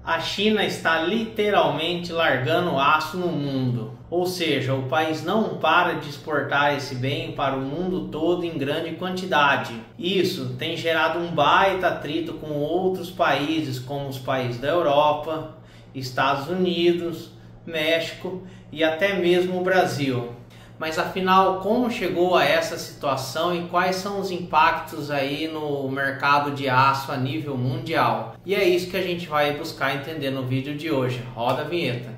A China está literalmente largando aço no mundo, ou seja, o país não para de exportar esse bem para o mundo todo em grande quantidade. Isso tem gerado um baita atrito com outros países, como os países da Europa, Estados Unidos, México e até mesmo o Brasil. Mas afinal, como chegou a essa situação e quais são os impactos aí no mercado de aço a nível mundial? E é isso que a gente vai buscar entender no vídeo de hoje. Roda a vinheta.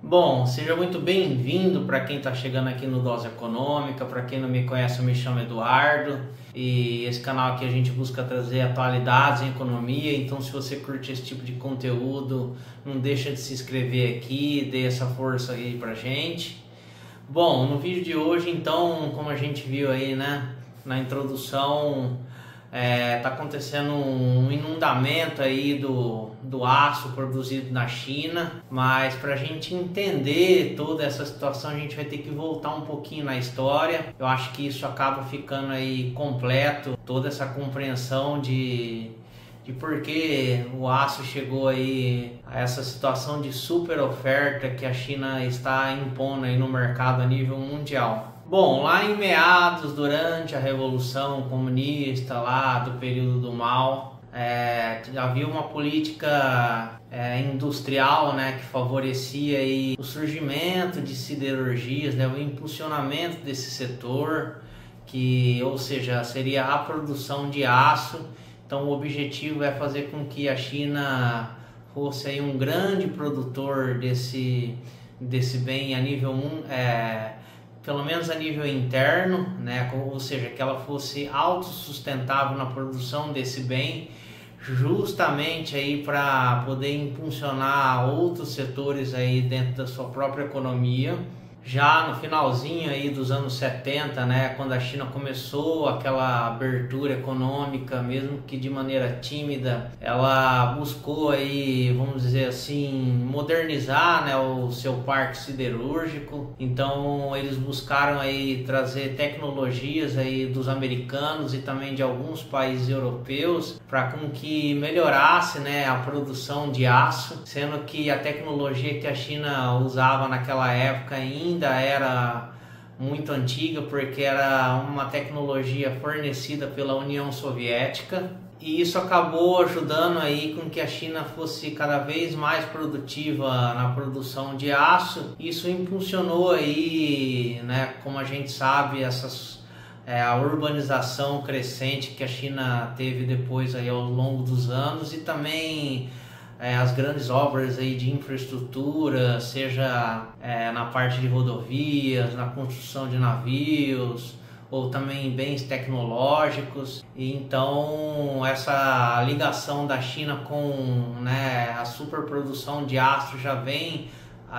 Bom, seja muito bem-vindo para quem está chegando aqui no Dose Econômica. Para quem não me conhece, eu me chamo Eduardo e esse canal aqui a gente busca trazer atualidades em economia. Então, se você curte esse tipo de conteúdo, não deixa de se inscrever aqui, dê essa força aí pra gente. Bom, no vídeo de hoje, então, como a gente viu aí, né, na introdução, tá acontecendo um inundamento aí do aço produzido na China, mas para a gente entender toda essa situação a gente vai ter que voltar um pouquinho na história. Eu acho que isso acaba ficando aí completo, toda essa compreensão de por que o aço chegou aí a essa situação de super oferta que a China está impondo aí no mercado a nível mundial. Bom, lá em meados, durante a Revolução Comunista, lá do período do Mao, havia uma política industrial, né, que favorecia aí o surgimento de siderurgias, né, o impulsionamento desse setor, ou seja, seria a produção de aço. Então o objetivo é fazer com que a China fosse aí um grande produtor desse bem a nível pelo menos a nível interno, né? Ou seja, que ela fosse autossustentável na produção desse bem, justamente aí para poder impulsionar outros setores aí dentro da sua própria economia. Já no finalzinho aí dos anos 70, né, quando a China começou aquela abertura econômica, mesmo que de maneira tímida, ela buscou aí, vamos dizer assim, modernizar, né, o seu parque siderúrgico. Então eles buscaram aí trazer tecnologias aí dos americanos e também de alguns países europeus para com que melhorasse, né, a produção de aço, sendo que a tecnologia que a China usava naquela época ainda era muito antiga, porque era uma tecnologia fornecida pela União Soviética, e isso acabou ajudando aí com que a China fosse cada vez mais produtiva na produção de aço. Isso impulsionou aí, né, como a gente sabe, a urbanização crescente que a China teve depois aí ao longo dos anos, e também as grandes obras aí de infraestrutura, seja na parte de rodovias, na construção de navios, ou também bens tecnológicos. E então essa ligação da China com, né, a superprodução de aço já vem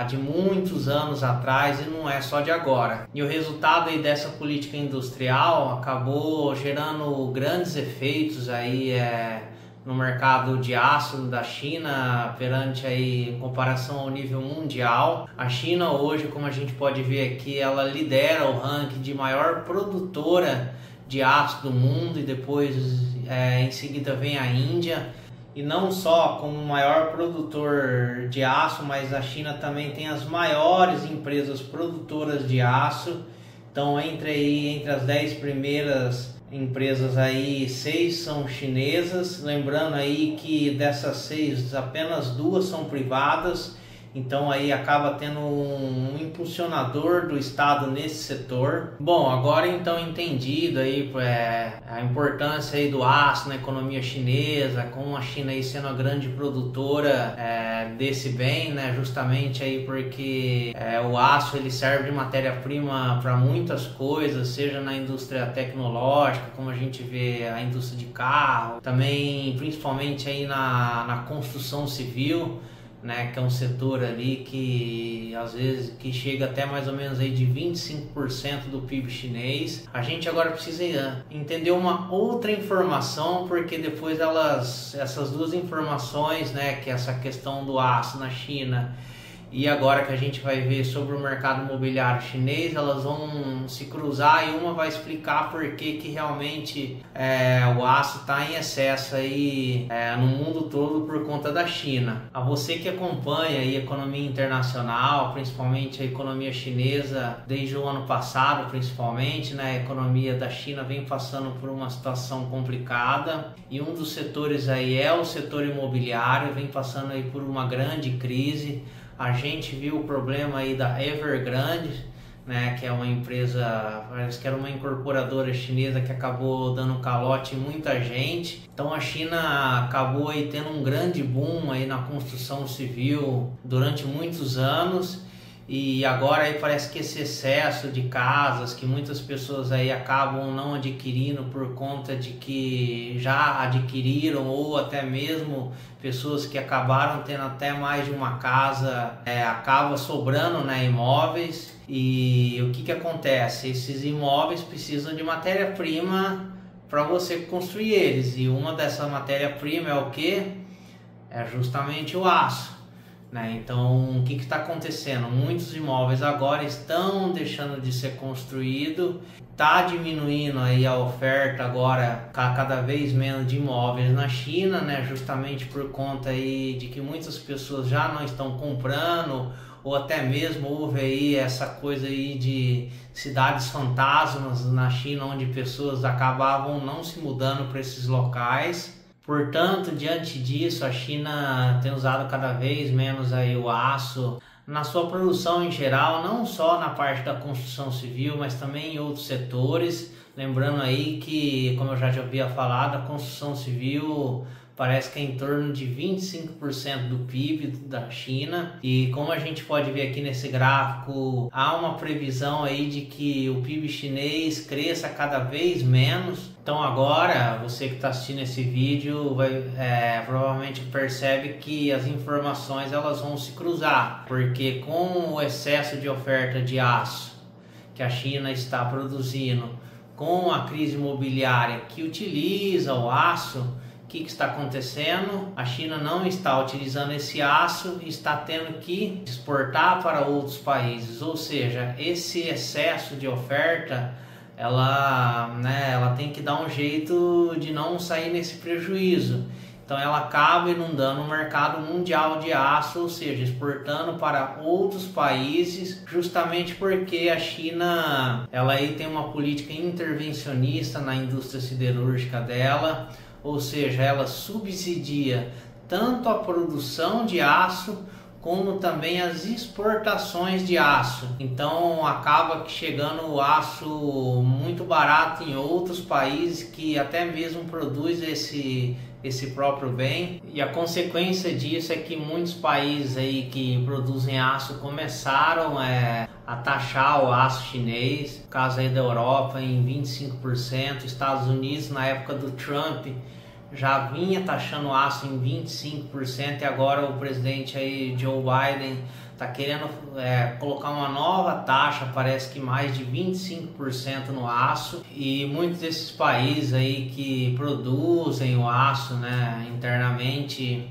de muitos anos atrás e não é só de agora. E o resultado aí dessa política industrial acabou gerando grandes efeitos aí no mercado de aço da China perante aí em comparação ao nível mundial. A China hoje, como a gente pode ver aqui, ela lidera o ranking de maior produtora de aço do mundo, e depois em seguida vem a Índia. E não só como o maior produtor de aço, mas a China também tem as maiores empresas produtoras de aço. Então entre as 10 primeiras empresas aí, 6 são chinesas. Lembrando aí que dessas 6, apenas 2 são privadas. Então aí acaba tendo um impulsionador do Estado nesse setor. Bom, agora então entendido aí a importância aí do aço na economia chinesa, com a China aí sendo a grande produtora desse bem, né? Justamente aí porque o aço ele serve de matéria-prima para muitas coisas, seja na indústria tecnológica, como a gente vê a indústria de carro, também principalmente aí na construção civil, né, que é um setor ali que às vezes chega até mais ou menos aí de 25% do PIB chinês. A gente agora precisa entender uma outra informação, porque depois essas duas informações, né, que é essa questão do aço na China e agora que a gente vai ver sobre o mercado imobiliário chinês, elas vão se cruzar e uma vai explicar por que realmente o aço está em excesso aí no mundo todo por conta da China. A você que acompanha aí a economia internacional, principalmente a economia chinesa, desde o ano passado principalmente, né, a economia da China vem passando por uma situação complicada e um dos setores aí é o setor imobiliário, vem passando aí por uma grande crise. A gente viu o problema aí da Evergrande, né, que é uma empresa, parece que era uma incorporadora chinesa que acabou dando calote em muita gente. Então a China acabou aí tendo um grande boom aí na construção civil durante muitos anos. E agora aí parece que esse excesso de casas que muitas pessoas aí acabam não adquirindo por conta de que já adquiriram, ou até mesmo pessoas que acabaram tendo até mais de uma casa, acaba sobrando, né, imóveis. E o que acontece? Esses imóveis precisam de matéria-prima para você construir eles, e uma dessa matéria-prima é o que? É justamente o aço. Então, o que está acontecendo? Muitos imóveis agora estão deixando de ser construídos, está diminuindo aí a oferta agora, cada vez menos de imóveis na China, né? Justamente por conta aí de que muitas pessoas já não estão comprando, ou até mesmo houve aí essa coisa aí de cidades fantasmas na China, onde pessoas acabavam não se mudando para esses locais. Portanto, diante disso, a China tem usado cada vez menos aí o aço na sua produção em geral, não só na parte da construção civil, mas também em outros setores. Lembrando aí que, como eu já havia falado, a construção civil parece que é em torno de 25% do PIB da China, e como a gente pode ver aqui nesse gráfico, há uma previsão aí de que o PIB chinês cresça cada vez menos. Então agora, você que está assistindo esse vídeo provavelmente percebe que as informações elas vão se cruzar, porque com o excesso de oferta de aço que a China está produzindo, com a crise imobiliária que utiliza o aço, o que está acontecendo? A China não está utilizando esse aço e está tendo que exportar para outros países, ou seja, esse excesso de oferta ela tem que dar um jeito de não sair nesse prejuízo. Então ela acaba inundando o mercado mundial de aço, ou seja, exportando para outros países, justamente porque a China ela aí tem uma política intervencionista na indústria siderúrgica dela, ou seja, ela subsidia tanto a produção de aço como também as exportações de aço. Então acaba chegando o aço muito barato em outros países que até mesmo produz esse próprio bem, e a consequência disso é que muitos países aí que produzem aço começaram a taxar o aço chinês, no caso aí da Europa em 25%, Estados Unidos na época do Trump já vinha taxando o aço em 25%, e agora o presidente aí Joe Biden está querendo colocar uma nova taxa, parece que mais de 25% no aço, e muitos desses países aí que produzem o aço, né, internamente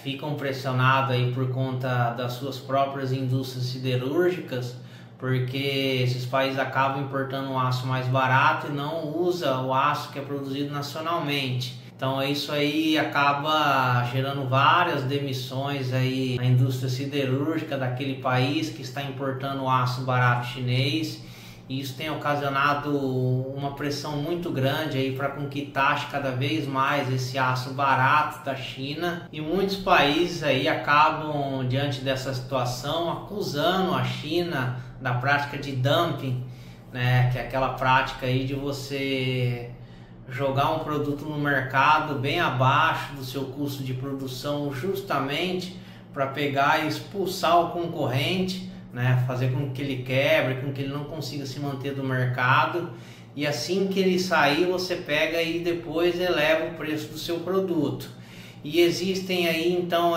ficam pressionados aí por conta das suas próprias indústrias siderúrgicas, porque esses países acabam importando um aço mais barato e não usa o aço que é produzido nacionalmente. Então isso aí acaba gerando várias demissões aí na indústria siderúrgica daquele país que está importando o aço barato chinês. E isso tem ocasionado uma pressão muito grande aí para com que taxe cada vez mais esse aço barato da China, e muitos países aí acabam, diante dessa situação, acusando a China da prática de dumping, né, que é aquela prática aí de você jogar um produto no mercado bem abaixo do seu custo de produção, justamente para pegar e expulsar o concorrente, né, fazer com que ele quebre, com que ele não consiga se manter do mercado, e assim que ele sair você pega e depois eleva o preço do seu produto. E existem aí então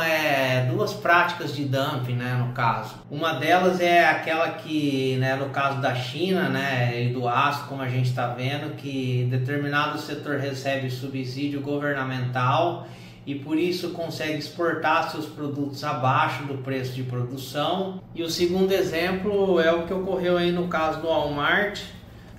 duas práticas de dumping, né, no caso. Uma delas é aquela que, né, no caso da China, né, e do aço, como a gente está vendo, que determinado setor recebe subsídio governamental e por isso consegue exportar seus produtos abaixo do preço de produção. E o segundo exemplo é o que ocorreu aí no caso do Walmart,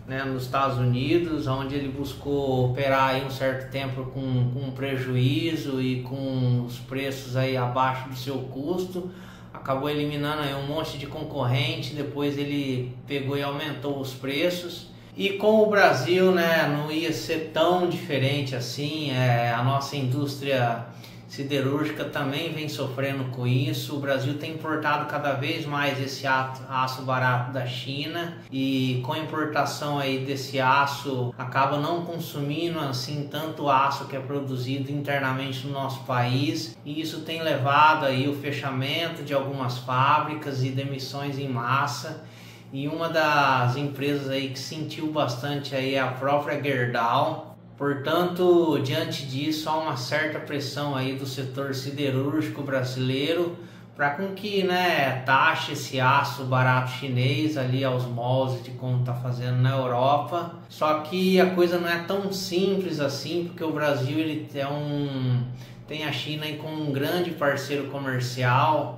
né, nos Estados Unidos, onde ele buscou operar aí um certo tempo com prejuízo e com os preços aí abaixo do seu custo, acabou eliminando aí um monte de concorrente, depois ele pegou e aumentou os preços. E com o Brasil, né, não ia ser tão diferente assim. A nossa indústria siderúrgica também vem sofrendo com isso. O Brasil tem importado cada vez mais esse aço barato da China, e com a importação aí desse aço acaba não consumindo assim tanto aço que é produzido internamente no nosso país, e isso tem levado aí o fechamento de algumas fábricas e demissões em massa. E uma das empresas aí que sentiu bastante aí é a própria Gerdau. Portanto, diante disso, há uma certa pressão aí do setor siderúrgico brasileiro para com que, né, taxe esse aço barato chinês ali aos moldes de como está fazendo na Europa. Só que a coisa não é tão simples assim, porque o Brasil ele tem a China aí como um grande parceiro comercial,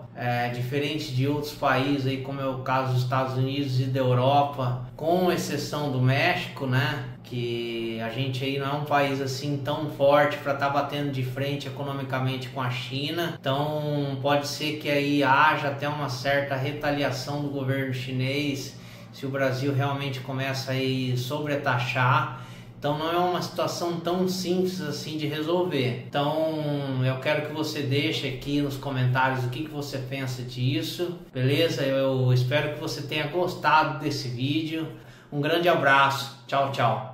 diferente de outros países aí, como é o caso dos Estados Unidos e da Europa, com exceção do México, né? Que a gente aí não é um país assim tão forte para estar batendo de frente economicamente com a China. Então pode ser que aí haja até uma certa retaliação do governo chinês se o Brasil realmente começa aí sobretaxar. Então não é uma situação tão simples assim de resolver. Então eu quero que você deixe aqui nos comentários o que você pensa disso, beleza? Eu espero que você tenha gostado desse vídeo. Um grande abraço, tchau, tchau.